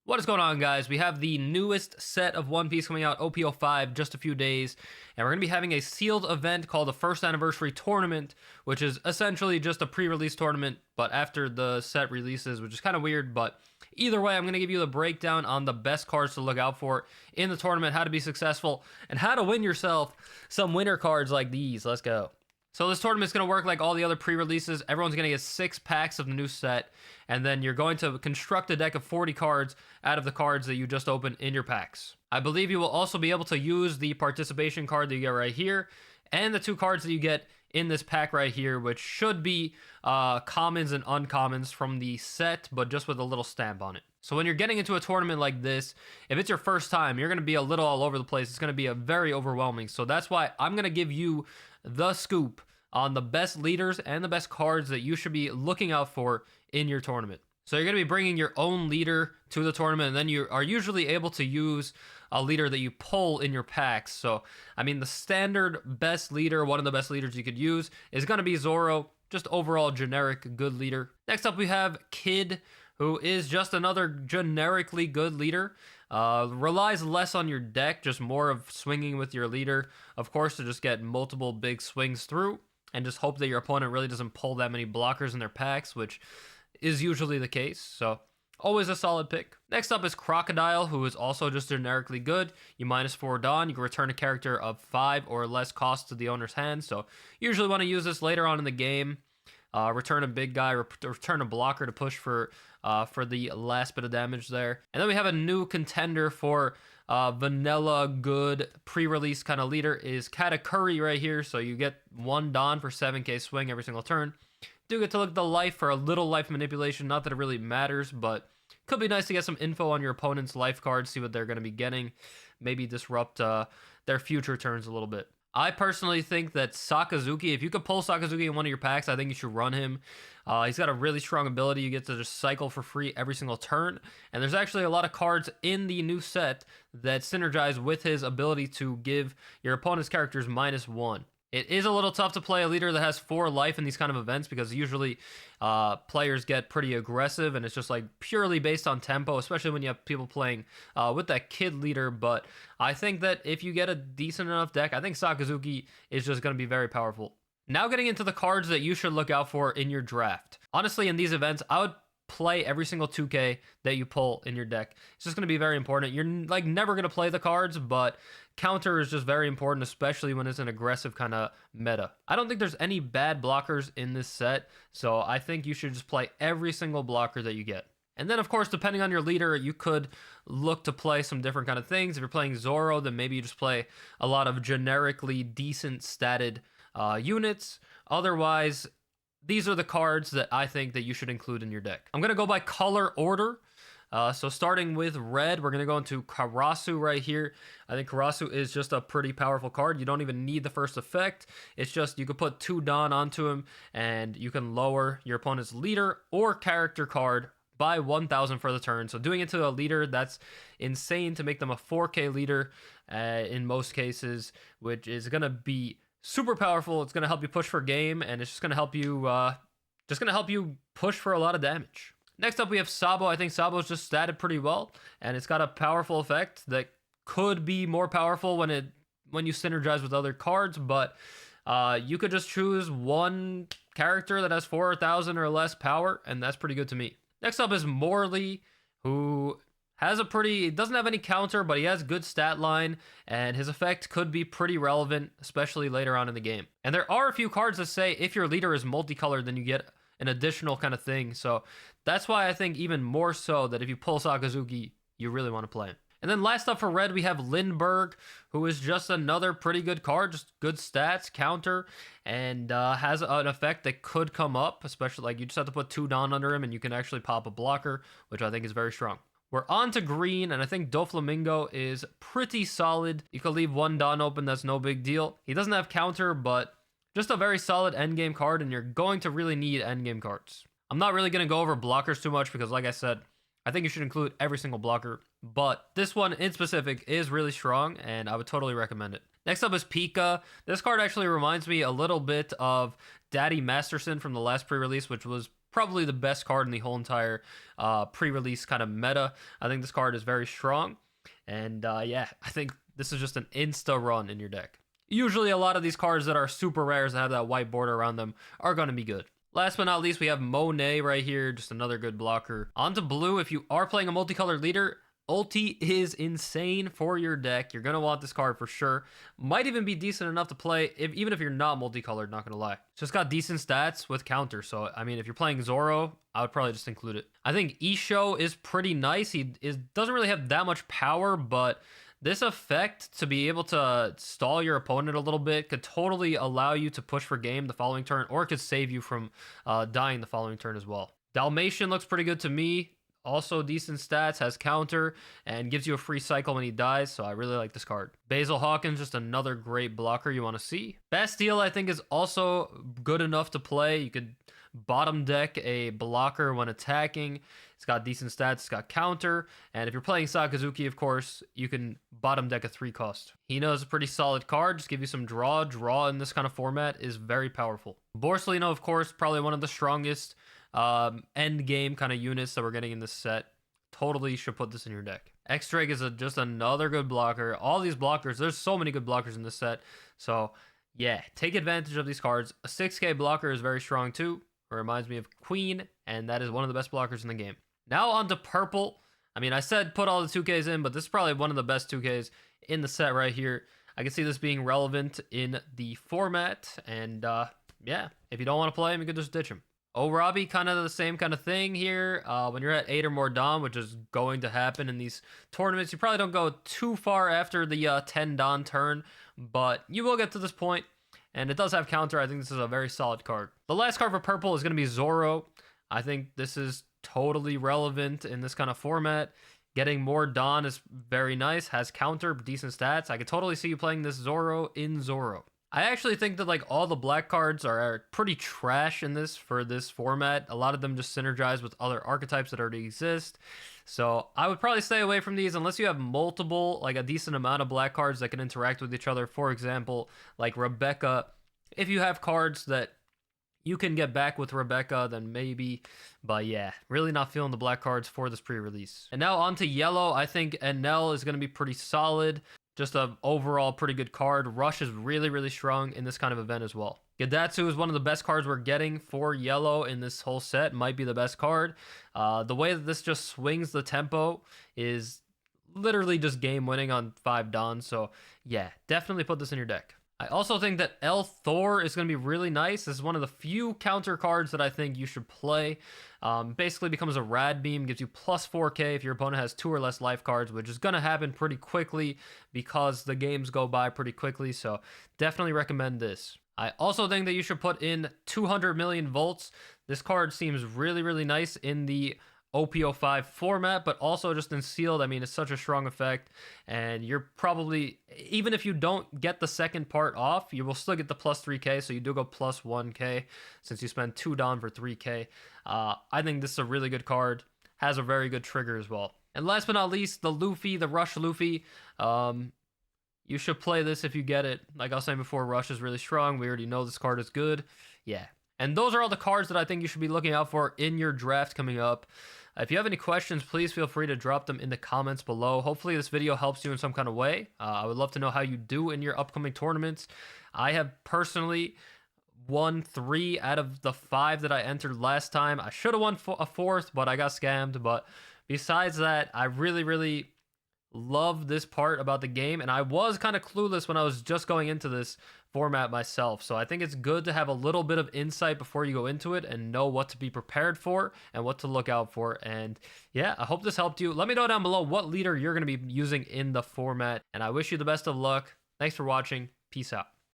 What is going on, guys? We have the newest set of One Piece coming out, OP05, just a few days, and we're going to be having a sealed event called the First Anniversary Tournament, which is essentially just a pre-release tournament, but after the set releases, which is kind of weird, but either way, I'm going to give you the breakdown on the best cards to look out for in the tournament, how to be successful, and how to win yourself some winner cards like these. Let's go. So this tournament is going to work like all the other pre-releases. Everyone's going to get 6 packs of the new set, and then you're going to construct a deck of 40 cards out of the cards that you just opened in your packs. I believe you will also be able to use the participation card that you get right here, and the 2 cards that you get in this pack right here, which should be commons and uncommons from the set, but just with a little stamp on it. So when you're getting into a tournament like this, if it's your first time, you're going to be a little all over the place. It's going to be a very overwhelming. So that's why I'm going to give you the scoop on the best leaders and the best cards that you should be looking out for in your tournament. So you're going to be bringing your own leader to the tournament, and then you are usually able to use a leader that you pull in your packs. So, I mean, the standard best leader, one of the best leaders you could use, is going to be Zoro, just overall generic good leader. Next up, we have Kid, who is just another generically good leader. Relies less on your deck, just more of swinging with your leader, of course, to just get multiple big swings through, and just hope that your opponent really doesn't pull that many blockers in their packs, which is usually the case. So always a solid pick. Next up is Crocodile, who is also just generically good. You -4 Dawn. You can return a character of 5 or less cost to the owner's hand. So usually want to use this later on in the game. Return a big guy, return a blocker to push for the last bit of damage there. And then we have a new contender for vanilla good pre-release kind of leader is Katakuri right here. So you get 1 Dawn for 7k swing every single turn. Do get to look at the life for a little life manipulation. Not that it really matters, but could be nice to get some info on your opponent's life cards, see what they're going to be getting. Maybe disrupt their future turns a little bit. I personally think that Sakazuki, if you could pull Sakazuki in one of your packs, I think you should run him. He's got a really strong ability. You get to just cycle for free every single turn. And there's actually a lot of cards in the new set that synergize with his ability to give your opponent's characters -1. It is a little tough to play a leader that has 4 life in these kind of events because usually players get pretty aggressive and it's just like purely based on tempo, especially when you have people playing with that kid leader. But I think that if you get a decent enough deck, I think Sakazuki is just going to be very powerful. Now getting into the cards that you should look out for in your draft. Honestly, in these events, I would play every single 2k that you pull in your deck. It's just going to be very important. You're like never going to play the cards, but counter is just very important, especially when it's an aggressive kind of meta. I don't think there's any bad blockers in this set, so I think you should just play every single blocker that you get. And then, of course, depending on your leader, you could look to play some different kind of things. If you're playing Zoro, then maybe you just play a lot of generically decent statted units. Otherwise, these are the cards that I think that you should include in your deck. I'm going to go by color order. So starting with red, we're going to go into Karasu right here. I think Karasu is just a pretty powerful card. You don't even need the first effect. It's just you could put 2 Dawn onto him and you can lower your opponent's leader or character card by 1,000 for the turn. So doing it to a leader, that's insane to make them a 4k leader in most cases, which is going to be super powerful. It's going to help you push for game, and it's just going to help you push for a lot of damage. Next up, we have Sabo. I think Sabo's just statted pretty well, and it's got a powerful effect that could be more powerful when you synergize with other cards, but you could just choose one character that has 4,000 or less power, and that's pretty good to me. Next up is Morley, who doesn't have any counter, but he has good stat line, and his effect could be pretty relevant, especially later on in the game. And there are a few cards that say if your leader is multicolored, then you get an additional kind of thing. So that's why I think even more so that if you pull Sakazuki, you really want to play him. And then last up for red, we have Lindbergh, who is just another pretty good card, just good stats, counter, and has an effect that could come up, especially like you just have to put 2 Dawn under him and you can actually pop a blocker, which I think is very strong. We're on to green, and I think Doflamingo is pretty solid. You could leave 1 Dawn open, that's no big deal. He doesn't have counter, but just a very solid endgame card, and you're going to really need endgame cards. I'm not really going to go over blockers too much because, like I said, I think you should include every single blocker, but this one in specific is really strong, and I would totally recommend it. Next up is Pika. This card actually reminds me a little bit of Daddy Masterson from the last pre-release, which was probably the best card in the whole entire pre-release kind of meta. I think this card is very strong. And yeah, I think this is just an insta run in your deck. Usually a lot of these cards that are super rares that have that white border around them are going to be good. Last but not least, we have Monet right here, just another good blocker. On to blue. If you are playing a multicolored leader, Ulti is insane for your deck. You're going to want this card for sure. Might even be decent enough to play, even if you're not multicolored, not going to lie. It's just got decent stats with counter. So, I mean, if you're playing Zoro, I would probably just include it. I think Isho is pretty nice. He doesn't really have that much power, but this effect to be able to stall your opponent a little bit could totally allow you to push for game the following turn, or it could save you from dying the following turn as well. Dalmatian looks pretty good to me. Also decent stats, has counter, and gives you a free cycle when he dies, so I really like this card. Basil Hawkins, just another great blocker you want to see. Bastille, I think, is also good enough to play. You could bottom deck a blocker when attacking. It's got decent stats, it's got counter, and if you're playing Sakazuki, of course, you can bottom deck a 3-cost. Hina is a pretty solid card, just give you some draw. Draw in this kind of format is very powerful. Borsalino, of course, probably one of the strongest end game kind of units that we're getting in this set. Totally should put this in your deck. X-Drake is just another good blocker. All these blockers, there's so many good blockers in this set. So yeah, take advantage of these cards. A 6k blocker is very strong too. It reminds me of Queen, and that is one of the best blockers in the game. Now on to purple. I mean, I said put all the 2ks in, but this is probably one of the best 2ks in the set right here. I can see this being relevant in the format, and yeah, if you don't want to play him, you can just ditch him. Robbie, kind of the same kind of thing here. When you're at 8 or more Don, which is going to happen in these tournaments, you probably don't go too far after the 10 Don turn, but you will get to this point, and it does have counter. I think this is a very solid card. The last card for purple is going to be Zoro. I think this is totally relevant in this kind of format. Getting more Don is very nice, has counter, decent stats. I could totally see you playing this Zoro in Zoro. I actually think that like all the black cards are pretty trash in this for this format. A lot of them just synergize with other archetypes that already exist. So I would probably stay away from these unless you have multiple, like a decent amount of black cards that can interact with each other. For example, like Rebecca. If you have cards that you can get back with Rebecca, then maybe. But yeah, really not feeling the black cards for this pre-release. And now on to yellow. I think Enel is going to be pretty solid. Just a overall pretty good card. Rush is really, really strong in this kind of event as well. Gadatsu is one of the best cards we're getting for yellow in this whole set. Might be the best card. The way that this just swings the tempo is literally just game winning on 5 Dons. So yeah, definitely put this in your deck. I also think that El Thor is going to be really nice. This is one of the few counter cards that I think you should play. Basically becomes a rad beam, gives you plus 4k if your opponent has 2 or less life cards, which is going to happen pretty quickly because the games go by pretty quickly. So definitely recommend this. I also think that you should put in 200 million volts. This card seems really, really nice in the OP05 format, but also just in sealed. I mean, it's such a strong effect, and you're probably, even if you don't get the second part off, you will still get the plus 3k, so you do go plus 1k since you spend 2 Don for 3k. I think this is a really good card, has a very good trigger as well. And last but not least, the Luffy, the Rush Luffy. You should play this if you get it. Like I was saying before, Rush is really strong. We already know this card is good. Yeah. And those are all the cards that I think you should be looking out for in your draft coming up. If you have any questions, please feel free to drop them in the comments below. Hopefully this video helps you in some kind of way. I would love to know how you do in your upcoming tournaments. I have personally won 3 out of the 5 that I entered last time. I should have won a 4th, but I got scammed. But besides that, I really, really love this part about the game, and I was kind of clueless when I was just going into this format myself, so I think it's good to have a little bit of insight before you go into it and know what to be prepared for and what to look out for. And yeah, I hope this helped you. Let me know down below what leader you're going to be using in the format, and I wish you the best of luck. Thanks for watching. Peace out.